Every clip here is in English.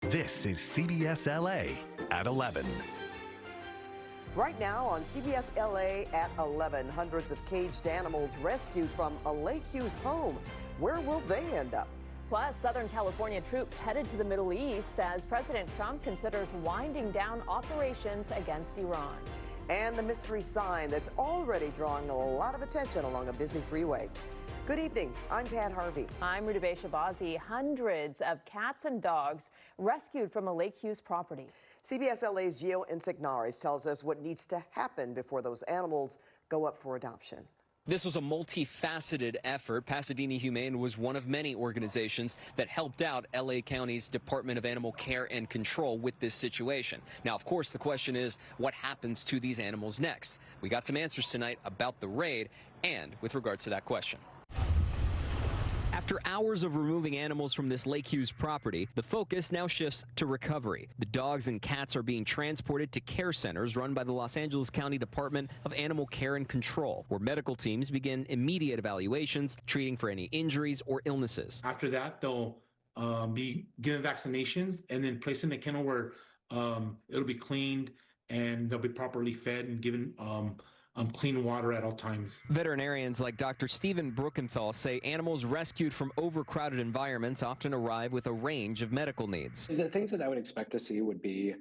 This is CBS LA at 11. Right now on CBS LA at 11, hundreds of caged animals rescued from a Lake Hughes home. Where will they end up? Plus, Southern California troops headed to the Middle East as President Trump considers winding down operations against Iran. And the mystery sign that's already drawing a lot of attention along a busy freeway. Good evening. I'm Pat Harvey. I'm Rudabeh Shabazi. Hundreds of cats and dogs rescued from a Lake Hughes property. CBS LA's Chuck Norris tells us what needs to happen before those animals go up for adoption. This was a multifaceted effort. Pasadena Humane was one of many organizations that helped out LA County's Department of Animal Care and Control with this situation. Now, of course, the question is, what happens to these animals next? We got some answers tonight about the raid and with regards to that question. After hours of removing animals from this Lake Hughes property, the focus now shifts to recovery. The dogs and cats are being transported to care centers run by the Los Angeles County Department of Animal Care and Control, where medical teams begin immediate evaluations, treating for any injuries or illnesses. After that, they'll be given vaccinations and then placed in a kennel where it'll be cleaned and they'll be properly fed and given clean water at all times. Veterinarians like Dr. Stephen Bruckenthal say animals rescued from overcrowded environments often arrive with a range of medical needs. The things that I would expect to see would be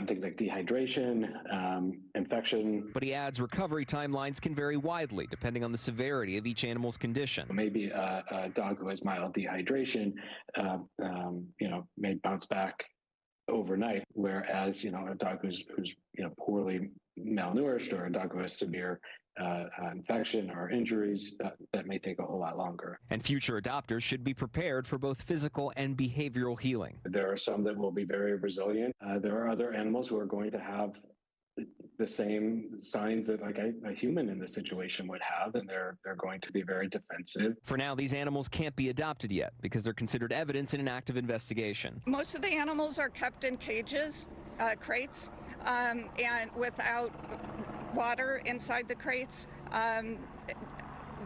things like dehydration, infection. But he adds recovery timelines can vary widely depending on the severity of each animal's condition. Maybe a dog who has mild dehydration, may bounce back overnight, whereas a dog who's poorly malnourished, or a dog who has severe infection or injuries, that may take a whole lot longer. And future adopters should be prepared for both physical and behavioral healing. There are some that will be very resilient. There are other animals who are going to have the same signs that like a human in this situation would have, and they're going to be very defensive. For now, these animals can't be adopted yet because they're considered evidence in an active investigation. Most of the animals are kept in cages, crates, and without water inside the crates.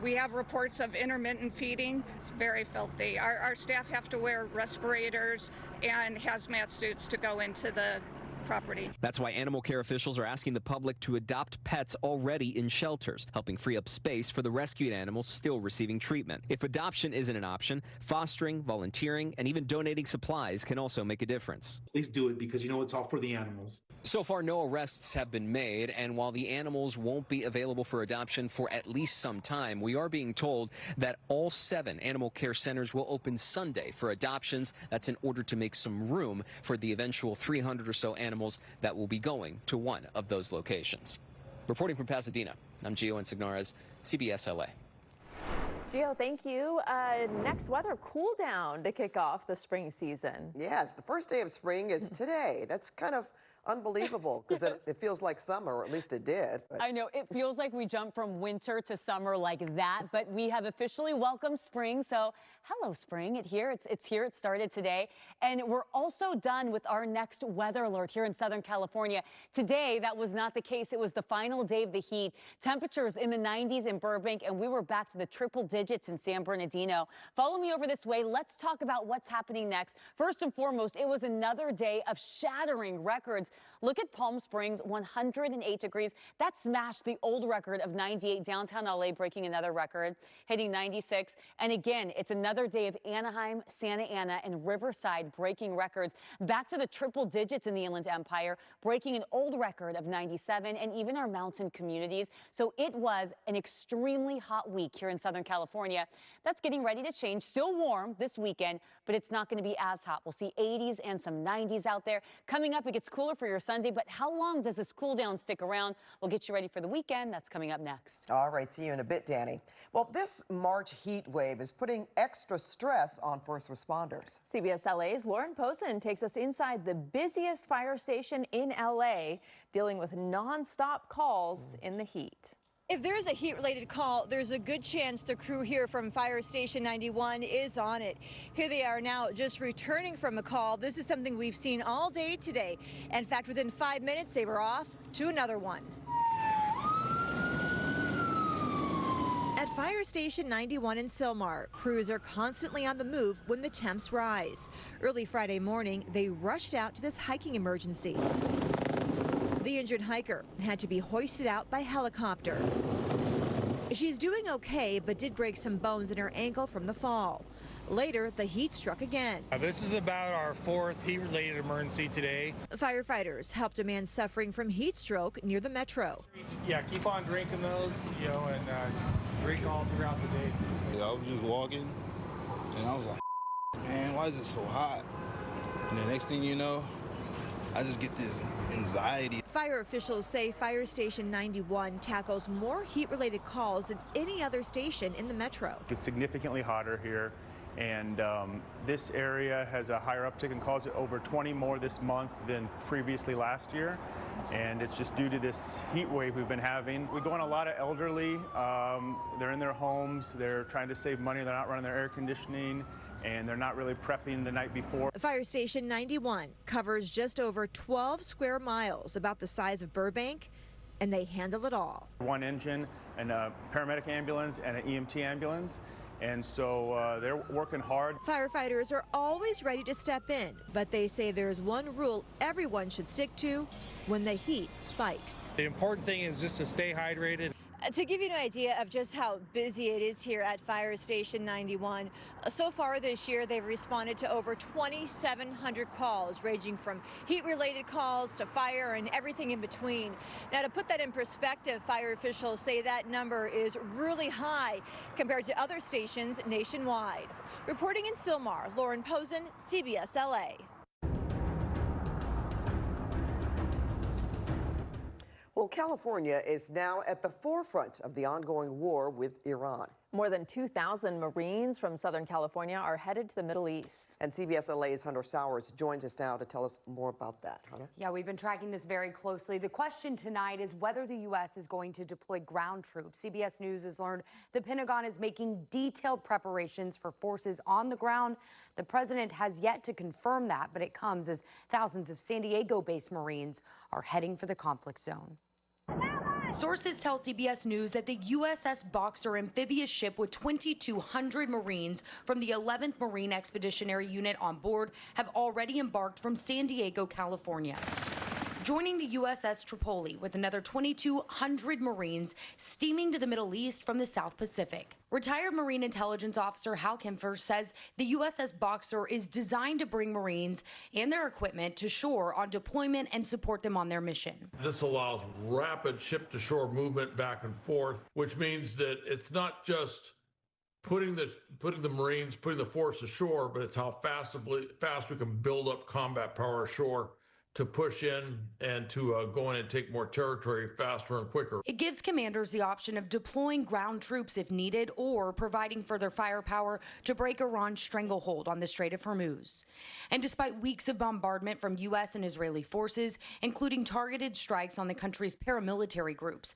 We have reports of intermittent feeding. It's very filthy. Our staff have to wear respirators and hazmat suits to go into the property. That's why animal care officials are asking the public to adopt pets already in shelters, helping free up space for the rescued animals still receiving treatment. If adoption isn't an option, fostering, volunteering, and even donating supplies can also make a difference. Please do it because it's all for the animals. So far, no arrests have been made, and while the animals won't be available for adoption for at least some time, we are being told that all 7 animal care centers will open Sunday for adoptions. That's in order to make some room for the eventual 300 or so animals that will be going to one of those locations. Reporting from Pasadena, I'm Chuck Norris, CBS LA. Gio, thank you. Next weather cool down to kick off the spring season. Yes, the first day of spring is today. That's kind of unbelievable because Yes. it feels like summer, or at least it did. But I know, it feels like we jumped from winter to summer like that, but we have officially welcomed spring. So hello, spring. It's here. It started today. And we're also done with our next weather alert here in Southern California. Today, that was not the case. It was the final day of the heat. Temperatures in the 90s in Burbank, and we were back to the triple digits in San Bernardino. Follow me over this way. Let's talk about what's happening next. First and foremost, it was another day of shattering records. Look at Palm Springs, 108 degrees. That smashed the old record of 98. Downtown LA breaking another record, hitting 96. And again, it's another day of Anaheim, Santa Ana, and Riverside breaking records. Back to the triple digits in the Inland Empire, breaking an old record of 97, and even our mountain communities. So it was an extremely hot week here in Southern California. That's getting ready to change. Still warm this weekend, but it's not going to be as hot. We'll see 80s and some 90s out there. Coming up, it gets cooler for your Sunday, but how long does this cool down stick around? We'll get you ready for the weekend. That's coming up next. all right, see you in a bit, Danny. Well, this March heat wave is putting extra stress on first responders. CBS LA's Lauren Posen takes us inside the busiest fire station in LA, dealing with non-stop calls in the heat. If there's a heat-related call, there's a good chance the crew here from Fire Station 91 is on it. Here they are now just returning from a call. This is something we've seen all day today. In fact, within 5 minutes, they were off to another one. At Fire Station 91 in Sylmar, crews are constantly on the move when the temps rise. Early Friday morning, they rushed out to this hiking emergency. The injured hiker had to be hoisted out by helicopter. She's doing okay, but did break some bones in her ankle from the fall. Later, the heat struck again. This is about our fourth heat-related emergency today. Firefighters helped a man suffering from heat stroke near the metro. Yeah, keep on drinking those, and just drink all throughout the day. I was just walking, and I was like, man, why is it so hot? And the next thing you know, I just get this anxiety. Fire officials say Fire Station 91 tackles more heat-related calls than any other station in the metro. It's significantly hotter here, and this area has a higher uptick in calls, over 20 more this month than previously last year, and it's just due to this heat wave we've been having. We go on a lot of elderly. They're in their homes, they're trying to save money, they're not running their air conditioning, and they're not really prepping the night before. Fire Station 91 covers just over 12 square miles, about the size of Burbank, and they handle it all. One engine, and a paramedic ambulance, and an EMT ambulance, and so they're working hard. Firefighters are always ready to step in, but they say there's one rule everyone should stick to when the heat spikes. The important thing is just to stay hydrated. To give you an idea of just how busy it is here at Fire Station 91, so far this year they've responded to over 2,700 calls, ranging from heat-related calls to fire and everything in between. Now, to put that in perspective, fire officials say that number is really high compared to other stations nationwide. Reporting in Sylmar, Lauren Posen, CBS LA. Well, California is now at the forefront of the ongoing war with Iran. More than 2,000 Marines from Southern California are headed to the Middle East. And CBS LA's Hunter Sowers joins us now to tell us more about that. Hunter? Yeah, we've been tracking this very closely. The question tonight is whether the U.S. is going to deploy ground troops. CBS News has learned the Pentagon is making detailed preparations for forces on the ground. The president has yet to confirm that, but it comes as thousands of San Diego-based Marines are heading for the conflict zone. Sources tell CBS News that the USS Boxer amphibious ship with 2,200 Marines from the 11th Marine Expeditionary Unit on board have already embarked from San Diego, California, joining the USS Tripoli with another 2,200 Marines steaming to the Middle East from the South Pacific. Retired Marine Intelligence Officer Hal Kempfer says the USS Boxer is designed to bring Marines and their equipment to shore on deployment and support them on their mission. This allows rapid ship-to-shore movement back and forth, which means that it's not just putting the Marines, putting the force ashore, but it's how fast we can build up combat power ashore to push in and to go in and take more territory faster and quicker. It gives commanders the option of deploying ground troops if needed or providing further firepower to break Iran's stranglehold on the Strait of Hormuz. And despite weeks of bombardment from U.S. and Israeli forces, including targeted strikes on the country's paramilitary groups,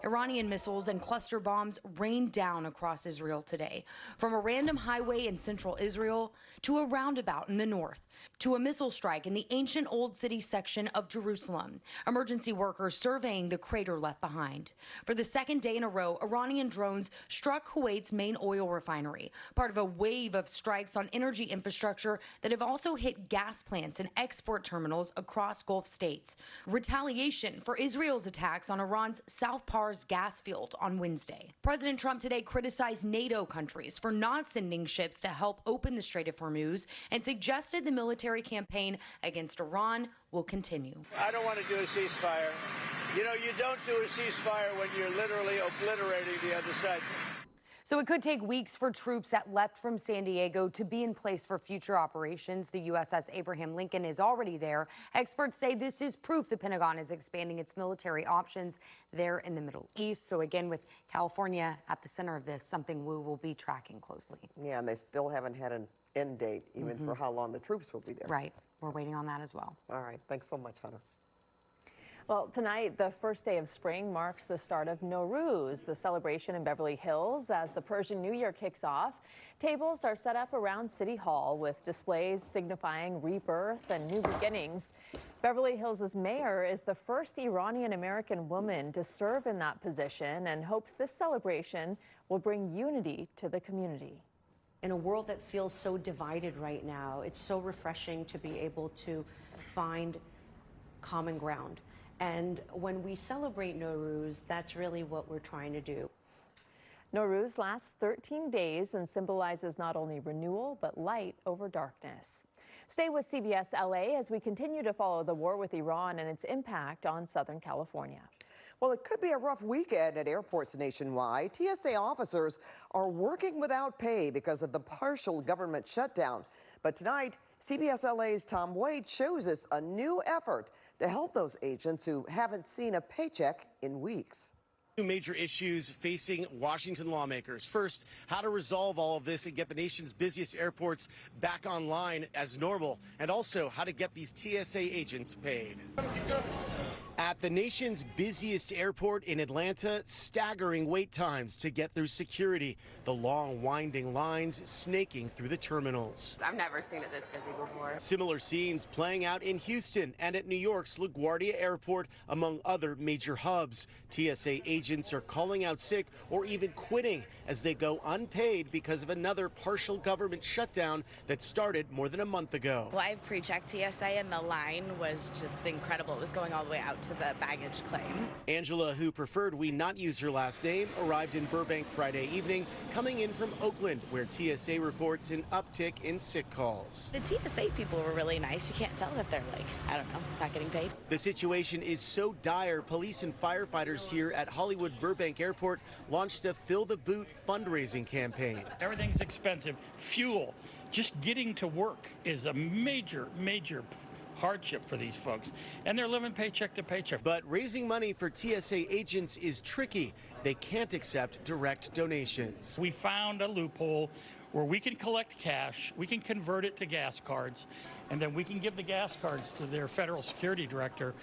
Iranian missiles and cluster bombs rained down across Israel today, from a random highway in central Israel to a roundabout in the north, to a missile strike in the ancient Old City section of Jerusalem. Emergency workers surveying the crater left behind. For the second day in a row, Iranian drones struck Kuwait's main oil refinery, part of a wave of strikes on energy infrastructure that have also hit gas plants and export terminals across Gulf states. Retaliation for Israel's attacks on Iran's South Pars gas field on Wednesday. President Trump today criticized NATO countries for not sending ships to help open the Strait of Hormuz and suggested the military campaign against Iran will continue. I don't want to do a ceasefire. You know, you don't do a ceasefire when you're literally obliterating the other side. So it could take weeks for troops that left from San Diego to be in place for future operations. The USS Abraham Lincoln is already there. Experts say this is proof the Pentagon is expanding its military options there in the Middle East. So again, with California at the center of this, something we will be tracking closely. Yeah, and they still haven't had an end date, even for how long the troops will be there. Right. We're waiting on that as well. All right. Thanks so much, Hunter. Well, tonight, the first day of spring marks the start of Nowruz, the celebration in Beverly Hills. As the Persian New Year kicks off, tables are set up around City Hall with displays signifying rebirth and new beginnings. Beverly Hills' mayor is the first Iranian-American woman to serve in that position and hopes this celebration will bring unity to the community. In a world that feels so divided right now, it's so refreshing to be able to find common ground. And when we celebrate Nowruz, that's really what we're trying to do. Nowruz lasts 13 days and symbolizes not only renewal, but light over darkness. Stay with CBS LA as we continue to follow the war with Iran and its impact on Southern California. Well, it could be a rough weekend at airports nationwide. TSA officers are working without pay because of the partial government shutdown. But tonight, CBS LA's Tom Wade shows us a new effort to help those agents who haven't seen a paycheck in weeks. Two major issues facing Washington lawmakers. First, how to resolve all of this and get the nation's busiest airports back online as normal, and also how to get these TSA agents paid. At the nation's busiest airport in Atlanta, staggering wait times to get through security. The long, winding lines snaking through the terminals. I've never seen it this busy before. Similar scenes playing out in Houston and at New York's LaGuardia Airport, among other major hubs. TSA agents are calling out sick or even quitting as they go unpaid because of another partial government shutdown that started more than a month ago. Well, I've pre-checked TSA and the line was just incredible. It was going all the way out to the baggage claim. Angela, who preferred we not use her last name, arrived in Burbank Friday evening, coming in from Oakland, where TSA reports an uptick in sick calls. The TSA people were really nice. You can't tell that they're like, I don't know, not getting paid. The situation is so dire, police and firefighters here at Hollywood Burbank Airport launched a Fill the Boot fundraising campaign. Everything's expensive. Fuel, just getting to work is a major hardship for these folks, and they're living paycheck to paycheck. But raising money for TSA agents is tricky. They can't accept direct donations. We found a loophole where we can collect cash, we can convert it to gas cards, and then we can give the gas cards to their federal security director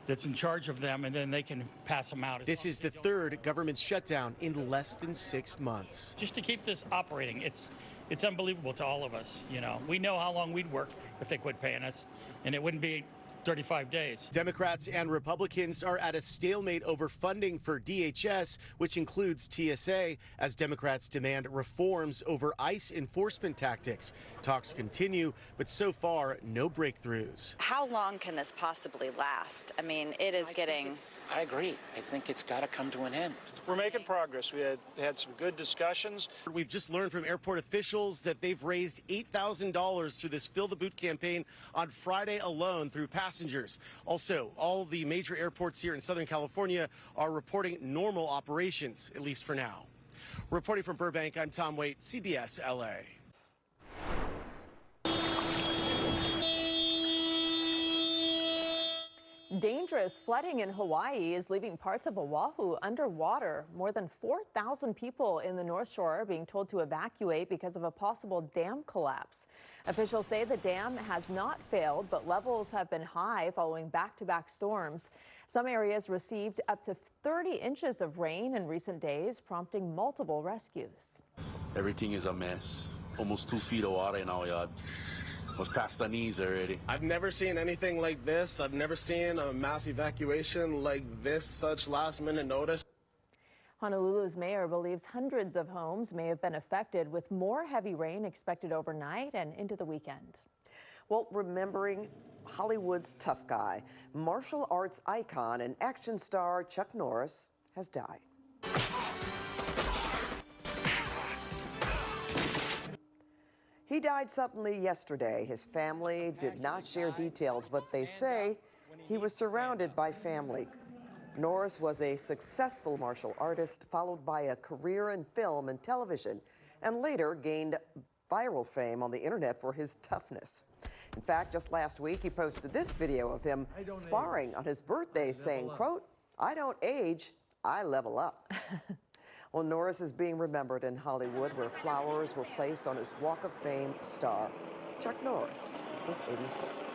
that's in charge of them, and then they can pass them out. This is the third government shutdown in less than 6 months. Just to keep this operating, it's unbelievable to all of us, you know. We know how long we'd work if they quit paying us, and it wouldn't be 35 days. Democrats and Republicans are at a stalemate over funding for DHS, which includes TSA, as Democrats demand reforms over ICE enforcement tactics. Talks continue, but so far, no breakthroughs. How long can this possibly last? I mean, it is getting... I agree. I think it's got to come to an end. We're making progress. We had some good discussions. We've just learned from airport officials that they've raised $8,000 through this Fill the Boot campaign on Friday alone through passengers. Also, all the major airports here in Southern California are reporting normal operations, at least for now. Reporting from Burbank, I'm Tom Waite, CBS LA. Dangerous flooding in Hawaii is leaving parts of Oahu underwater. More than 4,000 people in the North Shore are being told to evacuate because of a possible dam collapse. Officials say the dam has not failed, but levels have been high following back-to-back storms. Some areas received up to 30 inches of rain in recent days, prompting multiple rescues. Everything is a mess. Almost 2 feet of water in our yard. Was past the knees already. I've never seen anything like this. I've never seen a mass evacuation like this, such last-minute notice. Honolulu's mayor believes hundreds of homes may have been affected, with more heavy rain expected overnight and into the weekend. Well, remembering Hollywood's tough guy, martial arts icon and action star Chuck Norris has died. He died suddenly yesterday. His family did not share details, but they say he was surrounded by family. Norris was a successful martial artist, followed by a career in film and television, and later gained viral fame on the internet for his toughness. In fact, just last week, he posted this video of him sparring on his birthday, saying, quote, "I don't age, I level up." Well, Norris is being remembered in Hollywood, where flowers were placed on his Walk of Fame star. Chuck Norris was 86.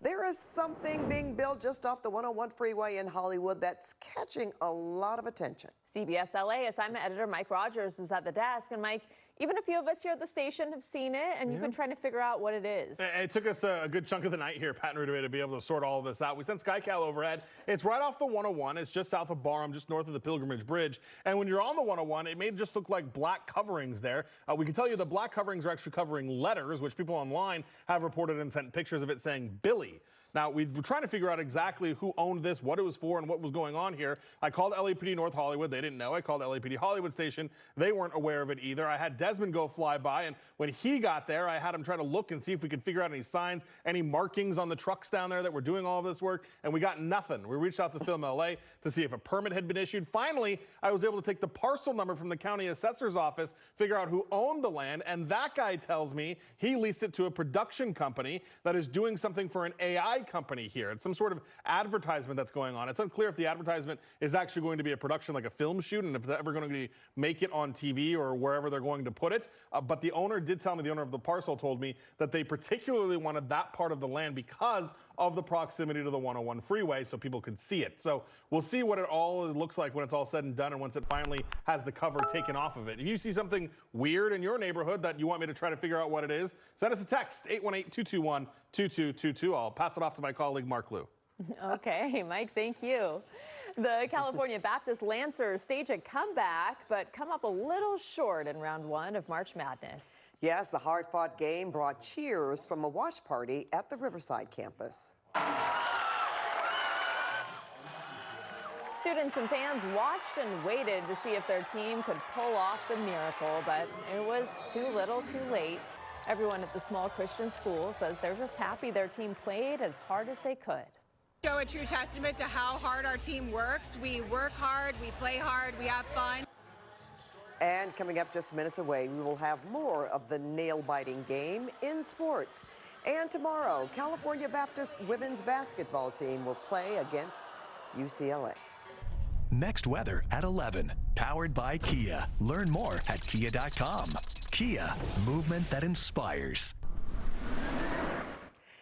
There is something being built just off the 101 freeway in Hollywood that's catching a lot of attention. CBS LA assignment editor Mike Rogers is at the desk. And Mike, even a few of us here at the station have seen it, and you've been trying to figure out what it is. It took us a good chunk of the night here, Pat and Ruta, to be able to sort all of this out. We sent SkyCal overhead. It's right off the 101. It's just south of Barham, just north of the Pilgrimage Bridge. And when you're on the 101, it may just look like black coverings there. We can tell you the black coverings are actually covering letters, which people online have reported and sent pictures of it saying Billy. Now, we were trying to figure out exactly who owned this, what it was for, and what was going on here. I called LAPD North Hollywood. They didn't know. I called LAPD Hollywood Station. They weren't aware of it either. I had Desmond go fly by, and when he got there, I had him try to look and see if we could figure out any signs, any markings on the trucks down there that were doing all of this work, and we got nothing. We reached out to Film LA to see if a permit had been issued. Finally, I was able to take the parcel number from the county assessor's office, figure out who owned the land, and that guy tells me he leased it to a production company that is doing something for an AI company here. It's some sort of advertisement that's going on. It's unclear if the advertisement is actually going to be a production like a film shoot and if it's ever going to make it on TV or wherever they're going to put it. But the owner did tell me, the owner of the parcel told me that they particularly wanted that part of the land because of the proximity to the 101 freeway so people could see it. So we'll see what it all looks like when it's all said and done and once it finally has the cover taken off of it. If you see something weird in your neighborhood that you want me to try to figure out what it is, send us a text, 818-221-2222. I'll pass it off to my colleague, Mark Liu. Okay, Mike, thank you. The California Baptist Lancers stage a comeback, but come up a little short in round one of March Madness. Yes, the hard-fought game brought cheers from a watch party at the Riverside campus. Students and fans watched and waited to see if their team could pull off the miracle, but it was too little too late. Everyone at the small Christian school says they're just happy their team played as hard as they could. Show a true testament to how hard our team works. We work hard, we play hard, we have fun. And coming up just minutes away, we will have more of the nail-biting game in sports. And tomorrow, California Baptist women's basketball team will play against UCLA. Next weather at 11, powered by Kia. Learn more at kia.com. Kia, movement that inspires.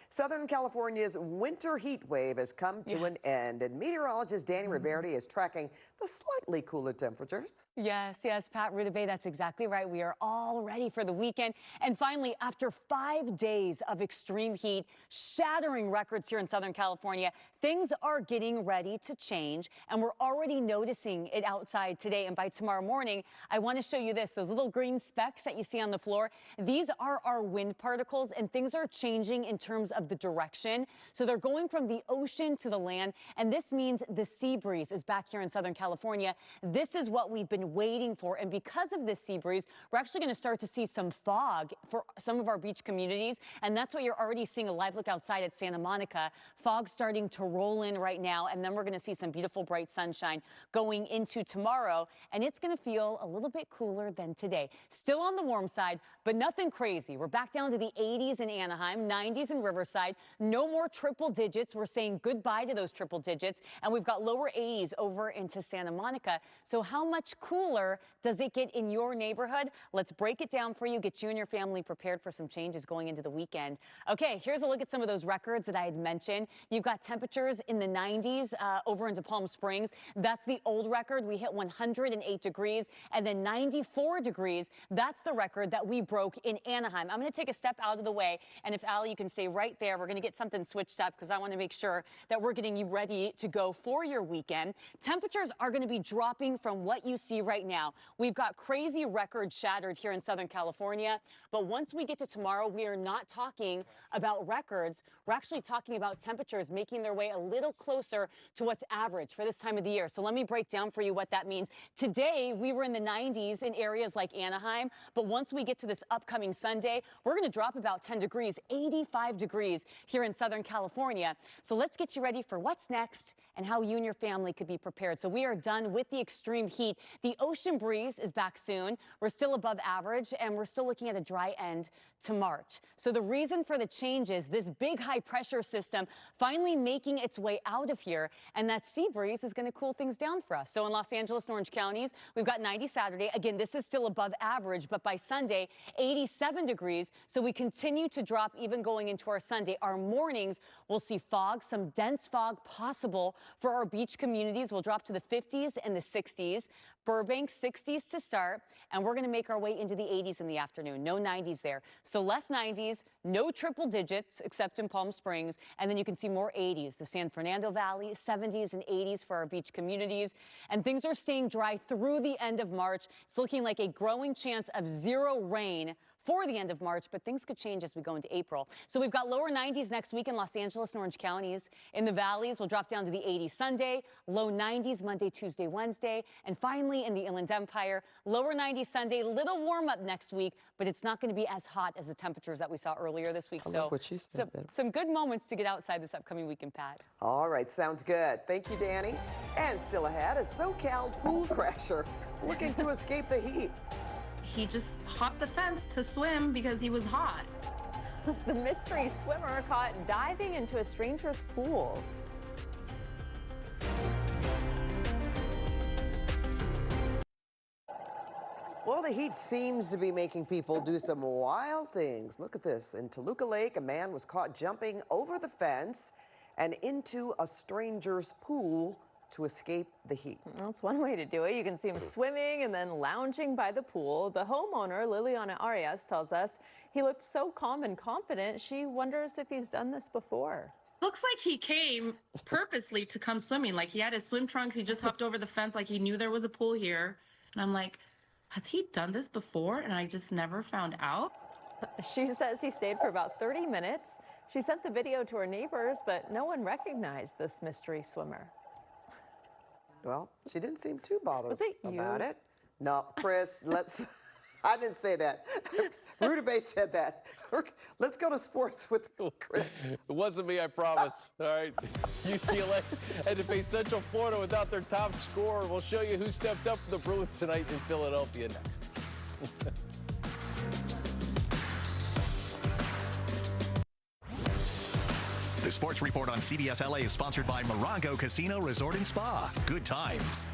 Southern California's winter heat wave has come to an end, and meteorologist Danny Riberti is tracking the slightly cooler temperatures. Yes, Pat Ruta, that's exactly right. We are all ready for the weekend. And finally, after 5 days of extreme heat, shattering records here in Southern California, things are getting ready to change, and we're already noticing it outside today. And by tomorrow morning, I want to show you this, those little green specks that you see on the floor. These are our wind particles, and things are changing in terms of the direction. So they're going from the ocean to the land, and this means the sea breeze is back here in Southern California. This is what we've been waiting for, and because of this sea breeze, we're actually going to start to see some fog for some of our beach communities, and that's what you're already seeing. A live look outside at Santa Monica. Fog starting to roll in right now, and then we're going to see some beautiful bright sunshine going into tomorrow, and it's going to feel a little bit cooler than today. Still on the warm side, but nothing crazy. We're back down to the 80s in Anaheim, 90s in Riverside. No more triple digits. We're saying goodbye to those triple digits, and we've got lower 80s over into Santa Monica. So how much cooler does it get in your neighborhood? Let's break it down for you, get you and your family prepared for some changes going into the weekend. Okay, here's a look at some of those records that I had mentioned. You've got temperatures in the 90s over into Palm Springs. That's the old record. We hit 108 degrees, and then 94 degrees. That's the record that we broke in Anaheim. I'm going to take a step out of the way, and if Allie, you can stay right there. We're going to get something switched up because I want to make sure that we're getting you ready to go for your weekend. Temperatures are going to be dropping from what you see right now. We've got crazy records shattered here in Southern California, but once we get to tomorrow, we are not talking about records. We're actually talking about temperatures making their way a little closer to what's average for this time of the year. So let me break down for you what that means. Today, we were in the 90s in areas like Anaheim, but once we get to this upcoming Sunday, we're going to drop about 10 degrees, 85 degrees here in Southern California. So let's get you ready for what's next and how you and your family could be prepared. So we are done with the extreme heat. The ocean breeze is back soon. We're still above average, and we're still looking at a dry end to March. So the reason for the change is this big high pressure system finally making its way out of here, and that sea breeze is going to cool things down for us. So in Los Angeles and Orange counties, we've got 90 Saturday. Again, this is still above average, but by Sunday, 87 degrees. So we continue to drop even going into our Sunday. Sunday. Our mornings will see fog, some dense fog possible for our beach communities. We'll drop to the 50s and the 60s. Burbank, 60s to start, and we're going to make our way into the 80s in the afternoon. No 90s there. So less 90s, no triple digits except in Palm Springs, and then you can see more 80s. The San Fernando Valley, 70s and 80s for our beach communities. And things are staying dry through the end of March. It's looking like a growing chance of zero rain for the end of March, but things could change as we go into April. So we've got lower 90s next week in Los Angeles and Orange counties. In the valleys, we'll drop down to the 80s Sunday, low 90s Monday, Tuesday, Wednesday, and finally in the Inland Empire, lower 90s Sunday, little warm up next week, but it's not going to be as hot as the temperatures that we saw earlier this week. I love what she said. Some good moments to get outside this upcoming weekend, Pat. All right, sounds good. Thank you, Danny. And still ahead, a SoCal pool crasher looking to escape the heat. He just hopped the fence to swim because he was hot. The mystery swimmer caught diving into a stranger's pool. Well, the heat seems to be making people do some wild things. Look at this. In Toluca Lake, a man was caught jumping over the fence and into a stranger's pool to escape the heat. That's one way to do it. You can see him swimming and then lounging by the pool. The homeowner, Liliana Arias, tells us he looked so calm and confident, she wonders if he's done this before. Looks like he came purposely to come swimming. Like he had his swim trunks, he just hopped over the fence like he knew there was a pool here. And I'm like, has he done this before? And I just never found out. She says he stayed for about 30 minutes. She sent the video to her neighbors, but no one recognized this mystery swimmer. Well, she didn't seem too bothered you? about it. No, Chris, I didn't say that. Rudabay said that. Let's go to sports with Chris. It wasn't me, I promise. All right. UCLA had to face Central Florida without their top scorer. We'll show you who stepped up for the Bruins tonight in Philadelphia next. The Sports Report on CBS LA is sponsored by Morongo Casino Resort and Spa. Good times.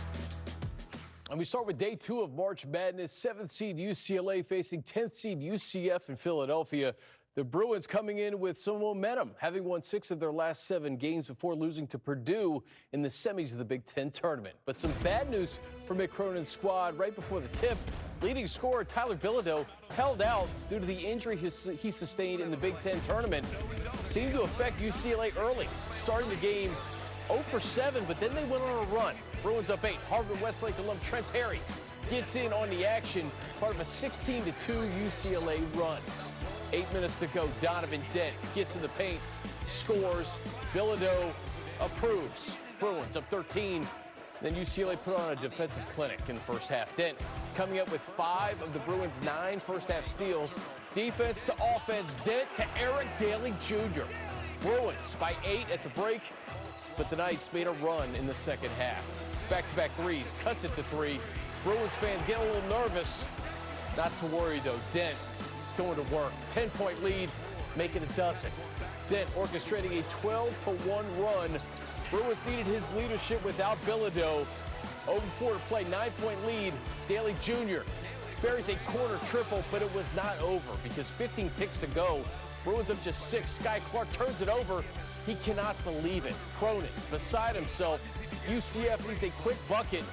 And we start with day 2 of March Madness. 7th seed UCLA facing 10th seed UCF in Philadelphia. The Bruins coming in with some momentum, having won 6 of their last 7 games before losing to Purdue in the semis of the Big Ten tournament. But some bad news for Mick Cronin's squad right before the tip. Leading scorer Tyler Bilodeau held out due to the injury he sustained in the Big Ten tournament. Seemed to affect UCLA early, starting the game 0 for 7, but then they went on a run. Bruins up 8. Harvard-Westlake alum Trent Perry gets in on the action, part of a 16-2 UCLA run. 8 minutes to go. Donovan Dent gets in the paint, scores. Bilodeau approves. Bruins up 13. Then UCLA put on a defensive clinic in the first half. Dent coming up with 5 of the Bruins' 9 first-half steals. Defense to offense. Dent to Eric Daly Jr. Bruins by 8 at the break, but the Knights made a run in the second half. Back-to-back threes, cuts it to 3. Bruins fans get a little nervous. Not to worry, though. Dent going to work. 10-point lead, make it a dozen. Dent orchestrating a 12-1 run. Bruins needed his leadership without Bilodeau. 0-4 to play, 9-point lead. Daly Jr. buries a corner triple, but it was not over because 15 ticks to go. Bruins up just 6. Sky Clark turns it over. He cannot believe it. Cronin beside himself. UCF needs a quick bucket,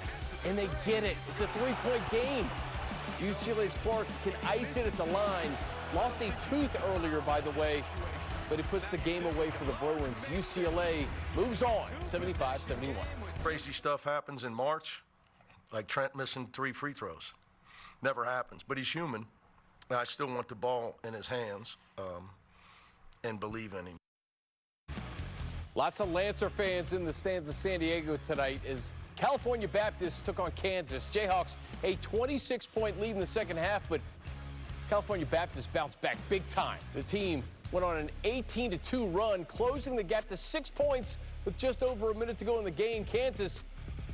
and they get it. It's a 3-point game. UCLA's Clark can ice it at the line. Lost a tooth earlier, by the way, but it puts the game away for the Bruins. UCLA moves on, 75-71. Crazy stuff happens in March, like Trent missing 3 free throws. Never happens, but he's human. I still want the ball in his hands and believe in him. Lots of Lancer fans in the stands of San Diego tonight as California Baptist took on Kansas. Jayhawks a 26-point lead in the second half, but California Baptist bounced back big time. The team went on an 18-2 run, closing the gap to 6 points with just over a minute to go in the game. Kansas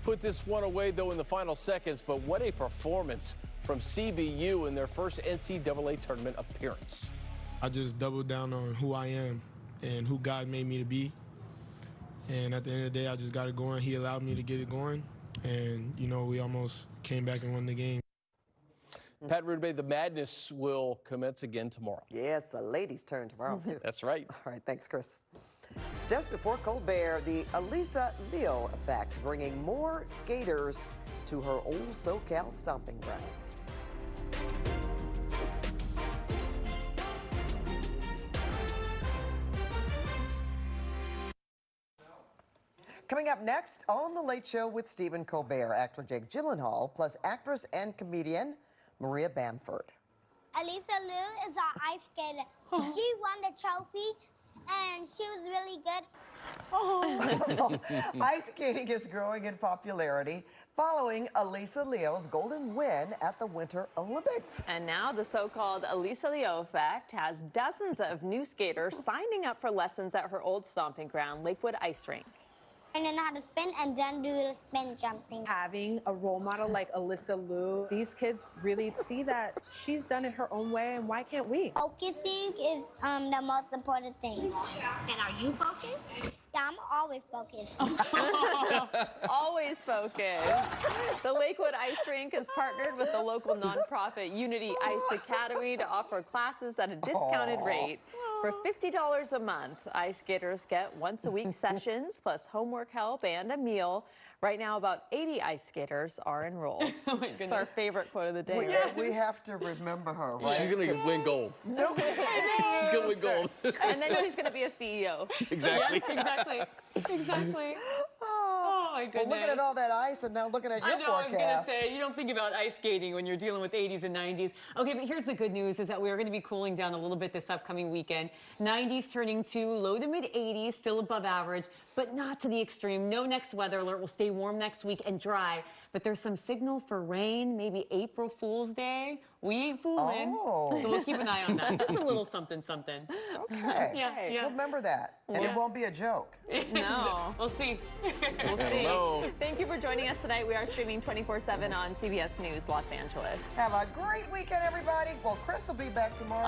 put this one away, though, in the final seconds, but what a performance from CBU in their first NCAA tournament appearance. I just doubled down on who I am and who God made me to be. And at the end of the day, I just got it going. He allowed me to get it going. And, you know, we almost came back and won the game. Pat Rudabay, the madness will commence again tomorrow. Yes, the ladies' turn tomorrow, too. That's right. All right, thanks, Chris. Just before Cold Bear, the Elisa Leo effect, bringing more skaters to her old SoCal stomping grounds. Coming up next on The Late Show with Stephen Colbert, actor Jake Gyllenhaal, plus actress and comedian Maria Bamford. Elisa Liu is our ice skater. She won the trophy, and she was really good. Ice skating is growing in popularity following Elisa Leo's golden win at the Winter Olympics. And now the so-called Elisa Leo effect has dozens of new skaters signing up for lessons at her old stomping ground, Lakewood Ice Rink. And then how to spin and then do the spin jumping. Having a role model like Elisa Liu, these kids really see that she's done it her own way, and why can't we? Focusing is the most important thing. And are you focused? Yeah, I'm always focused. Always focused. The Lakewood Ice Rink has partnered with the local nonprofit Unity Ice Academy to offer classes at a discounted rate. For $50 a month, ice skaters get once-a-week sessions, plus homework help and a meal. Right now, about 80 ice skaters are enrolled. Oh my goodness. Our favorite quote of the day. We have to remember her, right? She's going to win gold. No. She's going to win gold. And then she's going to be a CEO. Exactly. Yes, exactly. Exactly. Oh, my goodness. Well, looking at all that ice and now looking at your I know, forecast. I was going to say, you don't think about ice skating when you're dealing with 80s and 90s. Okay, but here's the good news is that we are going to be cooling down a little bit this upcoming weekend. 90s turning to low to mid 80s, still above average, but not to the extreme. No next weather alert. Will stay warm next week and dry, but there's some signal for rain, maybe April Fool's Day. We ain't fooling. Oh. So we'll keep an eye on that. Just a little something, something. Okay. Yeah. We'll remember that. And it won't be a joke. No. We'll see. We'll see. Thank you for joining us tonight. We are streaming 24/7 on CBS News Los Angeles. Have a great weekend, everybody. Well, Chris will be back tomorrow.